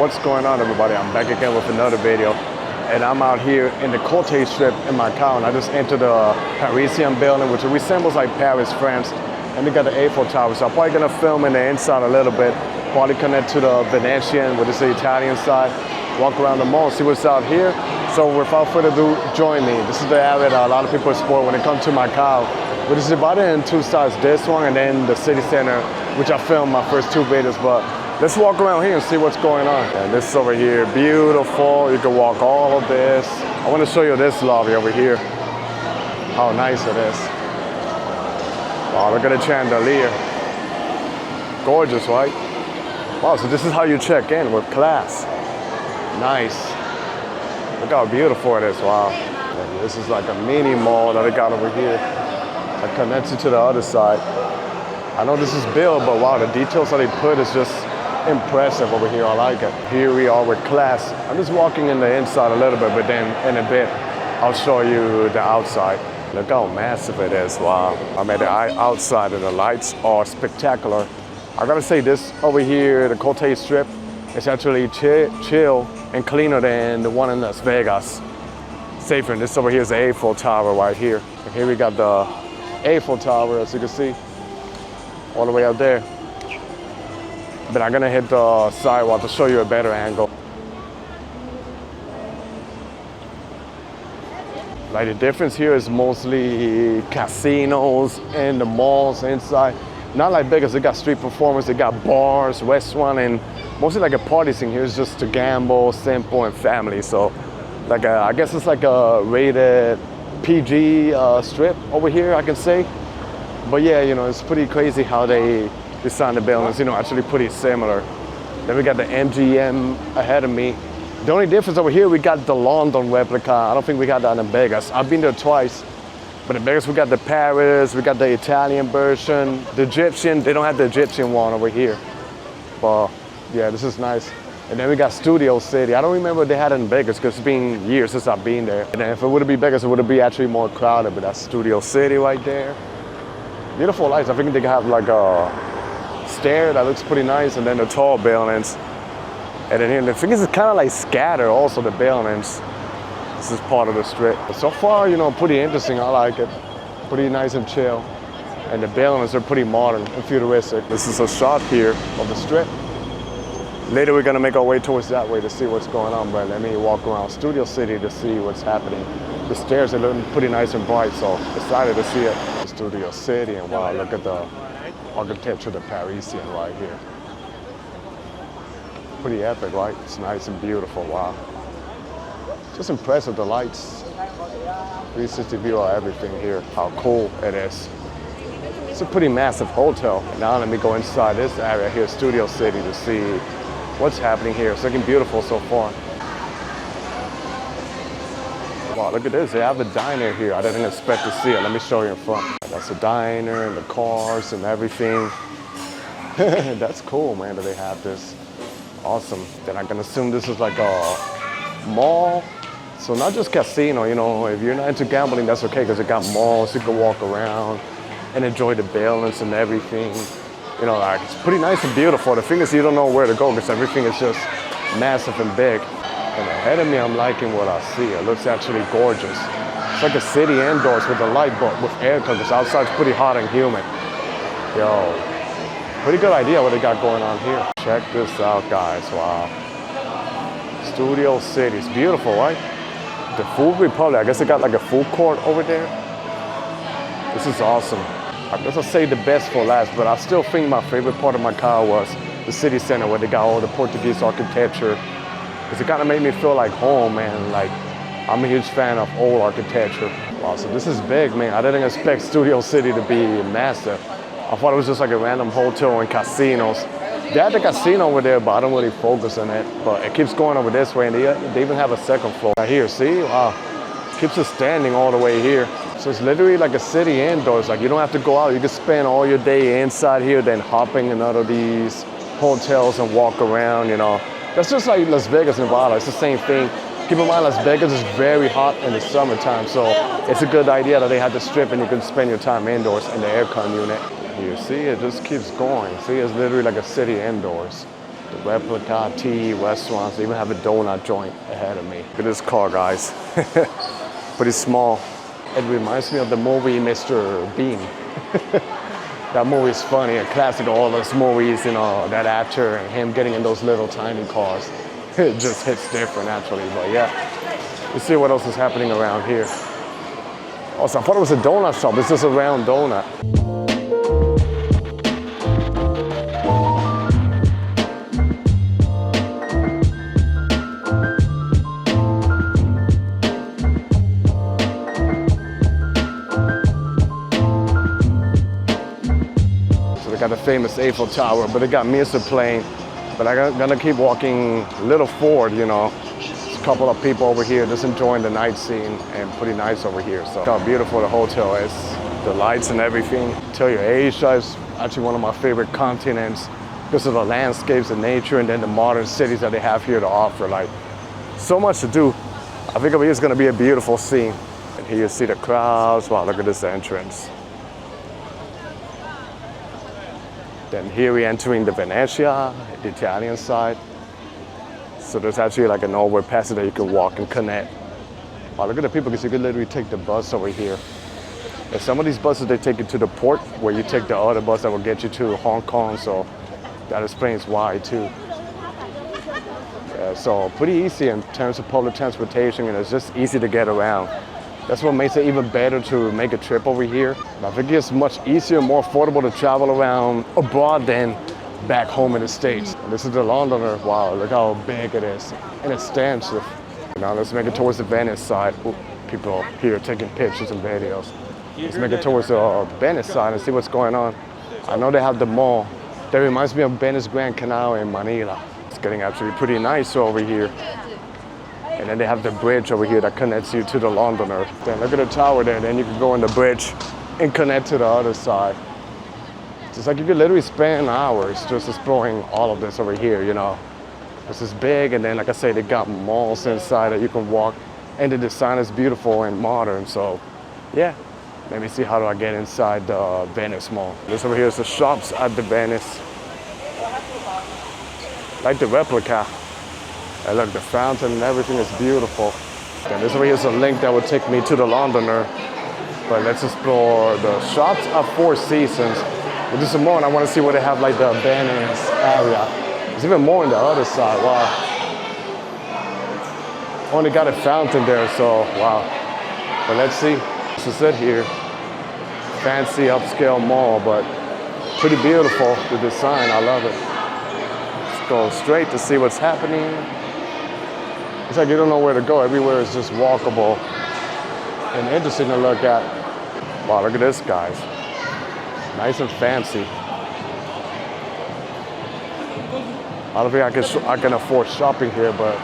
What's going on, everybody? I'm back again with another video, and I'm out here in the Cotai Strip in Macau, and I just entered the Parisian building, which resembles like Paris, France, and they got the Eiffel Tower. So I'm probably gonna film in the inside a little bit, probably connect to the Venetian, which is the Italian side, walk around the mall, see what's out here. So without further ado, join me. This is the area that a lot of people explore when they come to Macau, which is divided in two sides, this one and then the city center, which I filmed my first two videos, but let's walk around here and see what's going on. And this over here, beautiful. You can walk all of this. I want to show you this lobby over here. How nice it is. Wow, look at the chandelier. Gorgeous, right? Wow, so this is how you check in with class. Nice. Look how beautiful it is, wow. And this is like a mini mall that I got over here. That connects it to the other side. I know this is built, but wow, the details that they put is just impressive over here. I like it. Here we are with class. I'm just walking in the inside a little bit, but then in a bit, I'll show you the outside. Look how massive it is. Wow. I'm at the outside and the lights are spectacular. I gotta say this over here, the Cotai Strip, is actually chill and cleaner than the one in Las Vegas. Safer. And this over here is the Eiffel Tower right here. And here we got the Eiffel Tower, as you can see, all the way out there. But I'm gonna hit the sidewalk to show you a better angle. Like the difference here is mostly casinos and the malls inside. Not like Vegas, they got street performers, they got bars, restaurant, and mostly like a party scene here is just to gamble, simple, and family. So like I guess it's like a rated PG strip over here, I can say. But yeah, you know, it's pretty crazy how they design the buildings, you know, actually pretty similar. Then we got the MGM ahead of me. The only difference over here, we got the London replica. I don't think we got that in Vegas. I've been there twice, but in Vegas we got the Paris, we got the Italian version, the Egyptian. They don't have the Egyptian one over here. But yeah, this is nice. And then we got Studio City. I don't remember if they had it in Vegas because it's been years since I've been there. And then if it would be Vegas, it would be actually more crowded, but that's Studio City right there. Beautiful lights. I think they have like a stair that looks pretty nice, and then the tall buildings. And then here, the thing is, it's kind of like scattered also, the buildings. This is part of the strip. But so far, you know, pretty interesting. I like it. Pretty nice and chill. And the buildings are pretty modern and futuristic. This is a shot here of the strip. Later, we're gonna make our way towards that way to see what's going on, but let me walk around Studio City to see what's happening. The stairs are looking pretty nice and bright, so excited to see it. Studio City, and wow, look at the architecture of the Parisian right here. Pretty epic, right? It's nice and beautiful, wow. Just impressive, the lights. 360 view of everything here, how cool it is. It's a pretty massive hotel. Now let me go inside this area here, Studio City, to see what's happening here. It's looking beautiful so far. Wow, look at this, they have a diner here. I didn't expect to see it. Let me show you in front. That's a diner and the cars and everything. That's cool, man, that they have this. Awesome. Then I can assume this is like a mall. So not just casino, you know, if you're not into gambling, that's okay, because it got malls, you can walk around and enjoy the buildings and everything. You know, like, it's pretty nice and beautiful. The thing is, you don't know where to go because everything is just massive and big. And ahead of me, I'm liking what I see. It looks actually gorgeous. It's like a city indoors with a light bulb with air because outside's pretty hot and humid. Yo, pretty good idea what they got going on here. Check this out, guys. Wow. Studio City. It's beautiful, right? The Food Republic. I guess they got like a food court over there. This is awesome. I guess I'll say the best for last, but I still think my favorite part of Macau was the city center where they got all the Portuguese architecture. Because it kind of made me feel like home, man. Like, I'm a huge fan of old architecture. Wow, so this is big, man. I didn't expect Studio City to be massive. I thought it was just like a random hotel and casinos. They had the casino over there, but I don't really focus on it. But it keeps going over this way, and they even have a second floor. Right here, see? Wow. Keeps us standing all the way here. So it's literally like a city indoors. Like, you don't have to go out. You can spend all your day inside here, then hopping in out of these hotels and walk around, you know. That's just like Las Vegas, Nevada. It's the same thing. Keep in mind, Las Vegas is very hot in the summertime, so it's a good idea that they had the strip and you can spend your time indoors in the aircon unit. You see, it just keeps going. See, it's literally like a city indoors. The replica tea restaurants. They even have a donut joint ahead of me. Look at this car, guys. Pretty small. It reminds me of the movie Mr. Bean. That movie is funny, a classic of all those movies, you know, that actor and him getting in those little tiny cars. It just hits different actually, but yeah. Let's see what else is happening around here. Also, I thought it was a donut shop. It's just a round donut. Got the famous Eiffel Tower, but it got music playing. But I'm gonna keep walking a little forward, you know. There's a couple of people over here just enjoying the night scene and pretty nice over here. So look how beautiful the hotel is, the lights and everything. I tell you, Asia is actually one of my favorite continents because of the landscapes and nature and then the modern cities that they have here to offer. Like, so much to do. I think over here is gonna be a beautiful scene. And here you see the crowds. Wow, look at this entrance. Then here we're entering the Venezia, the Italian side. So there's actually like an overpass that you can walk and connect. Wow, look at the people, because you can literally take the bus over here. And some of these buses, they take you to the port where you take the other bus that will get you to Hong Kong. So that explains why too. So pretty easy in terms of public transportation, and it's just easy to get around. That's what makes it even better to make a trip over here. I think it's much easier, more affordable to travel around abroad than back home in the States. And this is the Londoner. Wow, look how big it is and extensive. Now let's make it towards the Venice side. Ooh, people here taking pictures and videos. Let's make it towards the Venice side and see what's going on. I know they have the mall. That reminds me of Venice Grand Canal in Manila. It's getting actually pretty nice over here. And then they have the bridge over here that connects you to the Londoner. Then look at the tower there, then you can go on the bridge and connect to the other side. It's like you could literally spend hours just exploring all of this over here, you know. This is big, and then like I say, they got malls inside that you can walk, and the design is beautiful and modern, so yeah. Let me see, how do I get inside the Venice Mall? This over here is the shops at the Venice. Like the replica. And look, the fountain and everything is beautiful. And this over here is a link that would take me to the Londoner. But let's explore the shops at Four Seasons. We'll do some more, and I want to see where they have like the Venice area. There's even more on the other side, wow. Only got a fountain there, so wow. But let's see. This is it here. Fancy upscale mall, but pretty beautiful, the design, I love it. Let's go straight to see what's happening. It's like you don't know where to go. Everywhere is just walkable and interesting to look at. Wow, look at this, guys. Nice and fancy. I don't think I can afford shopping here, but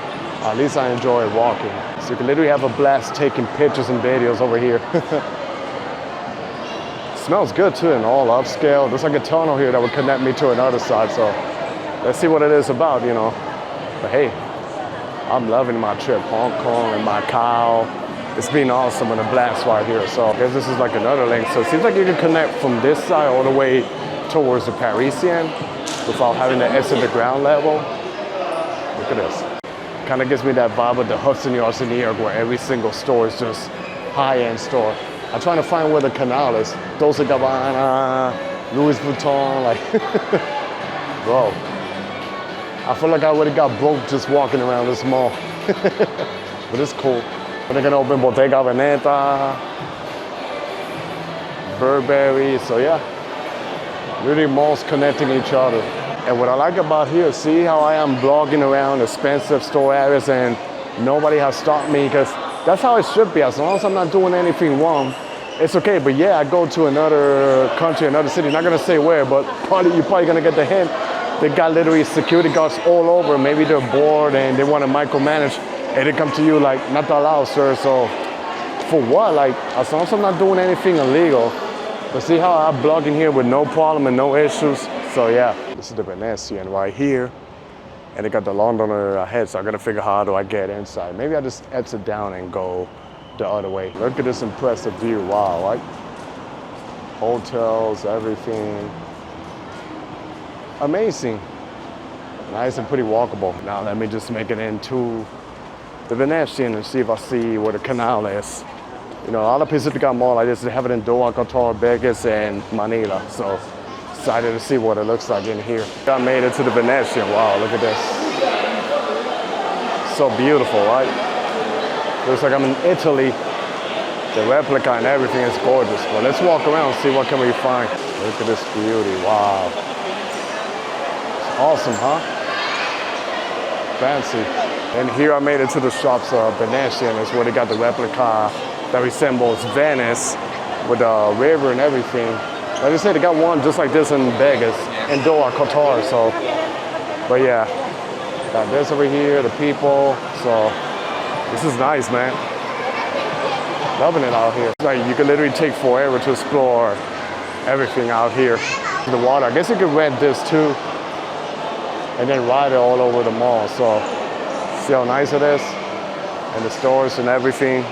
at least I enjoy walking. So you can literally have a blast taking pictures and videos over here. Smells good too, and all upscale. There's like a tunnel here that would connect me to another side. So let's see what it is about, you know. But hey, I'm loving my trip, Hong Kong and Macau. It's been awesome and a blast right here. So I guess this is like another link. So it seems like you can connect from this side all the way towards the Parisian without having to exit the ground level. Look at this. Kind of gives me that vibe of the Hudson Yards in New York, where every single store is just high-end store. I'm trying to find where the canal is. Dolce & Gabbana, Louis Vuitton, like, bro. I feel like I already got broke just walking around this mall. But it's cool. But they're gonna open Bottega Veneta, Burberry, so yeah. Really malls connecting each other. And what I like about here, see how I am blogging around expensive store areas and nobody has stopped me, because that's how it should be. As long as I'm not doing anything wrong, it's okay. But yeah, I go to another country, another city, not gonna say where, but you're probably gonna get the hint. They got literally security guards all over. Maybe they're bored and they want to micromanage, and they come to you like, not allowed, sir. So for what? Like, as long as I'm not doing anything illegal. But see how I'm blogging here with no problem and no issues. So yeah, this is the Venetian right here. And they got the Londoner ahead, so I gotta figure how do I get inside. Maybe I just exit down and go the other way. Look at this impressive view, wow, right? Hotels, everything. Amazing. Nice and pretty walkable. Now let me just make it into the Venetian and see if I see where the canal is. You know, all the Pacific Mall like this, they have it in Doha, Qatar, Vegas, and Manila. So excited to see what it looks like in here. I made it to the Venetian. Wow, look at this. So beautiful, right? Looks like I'm in Italy. The replica and everything is gorgeous. But let's walk around and see what can we find. Look at this beauty, wow. It's awesome, huh? Fancy. And here I made it to the shops of Venetian. It's where they got the replica that resembles Venice with the river and everything. Like I said, they got one just like this in Vegas, in Doha, Qatar. So, but yeah, got this over here, the people. So this is nice, man. Loving it out here. Like you could literally take forever to explore everything out here. The water, I guess you could rent this too, and then ride it all over the mall. So see how nice it is, and the stores and everything.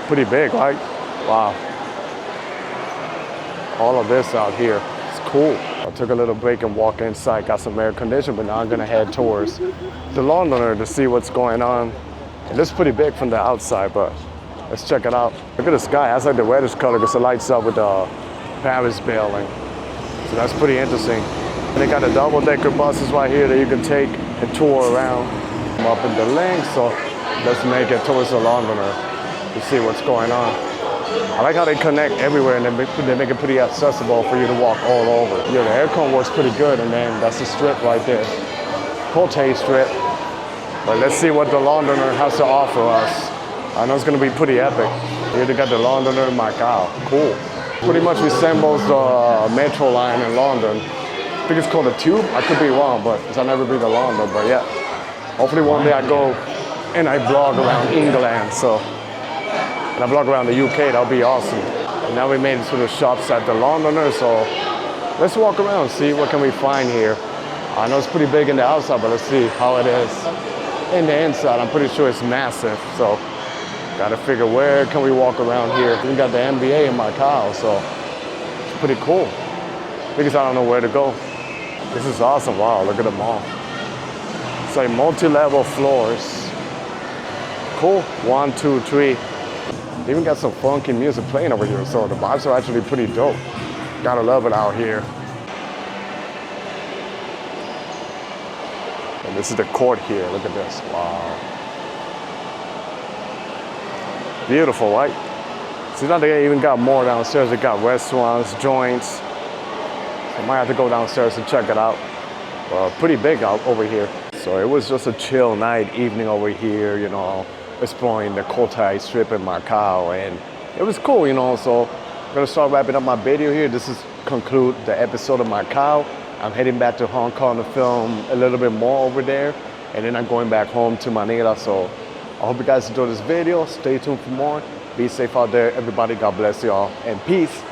Pretty big, right? Wow. All of this out here, it's cool. I took a little break and walked inside, got some air conditioning, but now I'm gonna head towards the Londoner to see what's going on. It looks pretty big from the outside, but let's check it out. Look at the sky, that's like the reddish color because it lights up with the Paris building. So that's pretty interesting. And they got the double-decker buses right here that you can take and tour around. I'm up in the link, so let's make it towards the Londoner to see what's going on. I like how they connect everywhere and they make it pretty accessible for you to walk all over. Yeah, the aircon works pretty good, and then that's the strip right there. Cotai Strip. But let's see what the Londoner has to offer us. I know it's gonna be pretty epic. Here they got the Londoner Macau. Cool. Pretty much resembles the metro line in London. I think it's called a tube. I could be wrong, but I've never been to London. But yeah, hopefully one day I go and I vlog around England. So, and I vlog around the UK. That'll be awesome. And now we made it to the shops at the Londoner. So let's walk around and see what can we find here. I know it's pretty big in the outside, but let's see how it is in the inside. I'm pretty sure it's massive. So gotta figure where can we walk around here. We got the NBA in Macau, so it's pretty cool. Because I don't know where to go. This is awesome. Wow, look at the mall. It's like multi-level floors. Cool. 1, 2, 3. They even got some funky music playing over here, so the vibes are actually pretty dope. Gotta love it out here. And this is the court here. Look at this. Wow. Beautiful, right? See, now they even got more downstairs. They got restaurants, joints. So I might have to go downstairs and check it out. Pretty big out over here. So it was just a chill night, evening over here, you know, exploring the Cotai Strip in Macau. And it was cool, you know, so I'm gonna start wrapping up my video here. This is conclude the episode of Macau. I'm heading back to Hong Kong to film a little bit more over there. And then I'm going back home to Manila. So I hope you guys enjoyed this video. Stay tuned for more. Be safe out there, everybody. God bless y'all, and peace.